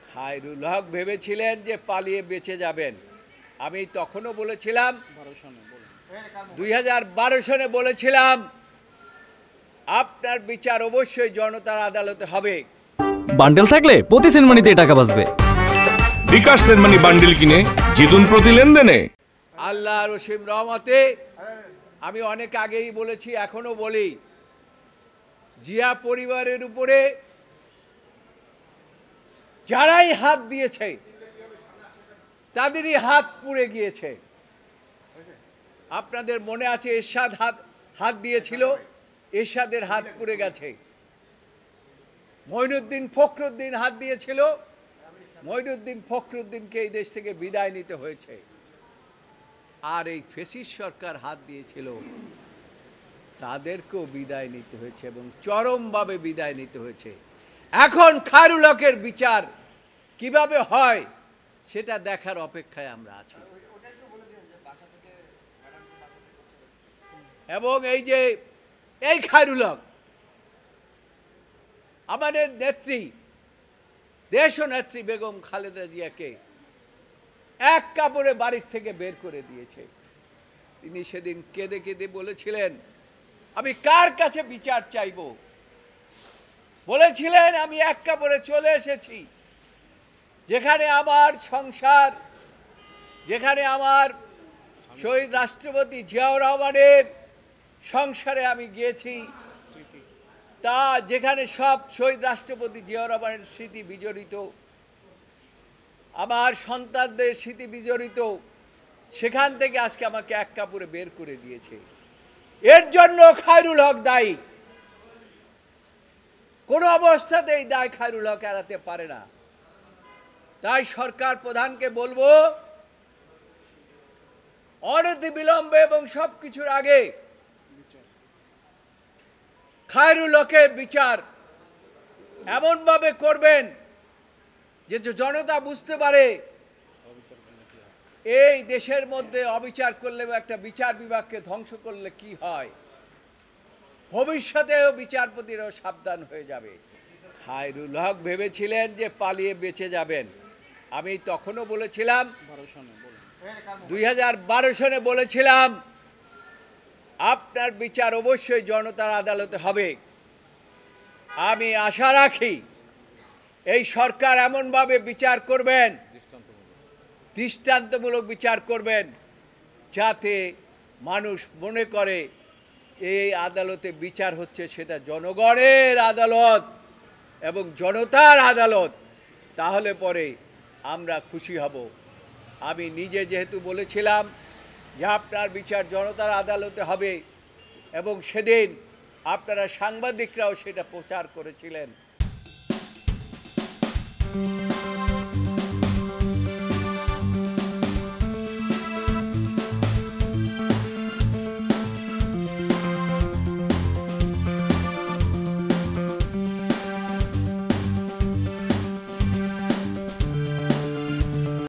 খায়রুল হক ভেবেছিলেন যে পালিয়ে বেঁচে যাবেন। আমি তখনও বলেছিলাম 2012 সনে বলেছিলাম আপনার বিচার অবশ্যই জনতার আদালতে হবে। বান্ডেল থাকলে প্রতি সেনমানিতে টাকা বাঁচবে। বিকাশ সেনমানি বান্ডেল কিনে জিতুন প্রতি লেনদেনে। আল্লাহ রসিম রহমতে আমি অনেক আগেই বলেছি, এখনো বলি, জিয়া পরিবারের উপরে যারাই হাত দিয়েছে তাদেরই হাত পুড়ে গিয়েছে। আপনাদের মনে আছে এরশাদ হাত দিয়েছিল, এরশাদের হাত পুড়ে গেছে। মঈনুদ্দিন ফখরুদ্দিন হাত দিয়েছিল, মঈনুদ্দিন ফখরুদ্দিনকে এই দেশ থেকে বিদায় নিতে হয়েছে। আর এই ফ্যাসিস্ট সরকার হাত দিয়েছিল, তাদেরকেও বিদায় নিতে হয়েছে এবং চরমভাবে বিদায় নিতে হয়েছে। এখন খায়রুল হকের বিচার কিভাবে হয় সেটা দেখার অপেক্ষায় আমরা আছি। এবং এই খায়রুল হক আমাদের নেত্রী, দেশনেত্রী বেগম খালেদা জিয়াকে এক কাপড়ে বাড়ির থেকে বের করে দিয়েছে। তিনি সেদিন কেঁদে কেঁদে বলেছিলেন, আমি কার কাছে বিচার চাইব? বলেছিলেন, আমি এক কাপড়ে চলে এসেছি, যেখানে আমার সংসার, যেখানে আমার শহীদ রাষ্ট্রপতি জিয়াউর রহমানের সংসারে আমি গিয়েছি, তা যেখানে সব শহীদ রাষ্ট্রপতি জিয়াউর রহমানের স্মৃতি বিজড়িত, আমার সন্তানদের স্মৃতি বিজড়িত, সেখান থেকে আজকে আমাকে এক কাপড়ে বের করে দিয়েছে। এর জন্য খায়রুল হক দায়ী। কোনো অবস্থাতেই দায় খায়রুল হক এড়াতে পারে না। তাই সরকার প্রধানকে বলবো, অনতিবিলম্বে এবং সবকিছুর আগে খায়রুল হকের বিচার এমনভাবে করবেন যে জনতা বুঝতে পারে এই দেশের মধ্যে অবিচার করলে বা একটা বিচার বিভাগকে ধ্বংস করলে কি হয়, ভবিষ্যতেও বিচারপতিরাও সাবধান হয়ে যাবে। খায়রুল হক ভেবেছিলেন যে পালিয়ে বেঁচে যাবেন। আমি তখনও বলেছিলাম, 2012 সনে বলেছিলাম আপনার বিচার অবশ্যই জনতার আদালতে হবে। আমি আশা রাখি এই সরকার এমনভাবে বিচার করবেন, দৃষ্টান্তমূলক বিচার করবেন, যাতে মানুষ মনে করে এই আদালতে বিচার হচ্ছে সেটা জনগণের আদালত এবং জনতার আদালত। তাহলে পরে আমরা খুশি হব। আমি নিজে যেহেতু বলেছিলাম যে আপনার বিচার জনতার আদালতে হবে, এবং সেদিন আপনারা সাংবাদিকরাও সেটা প্রচার করেছিলেন।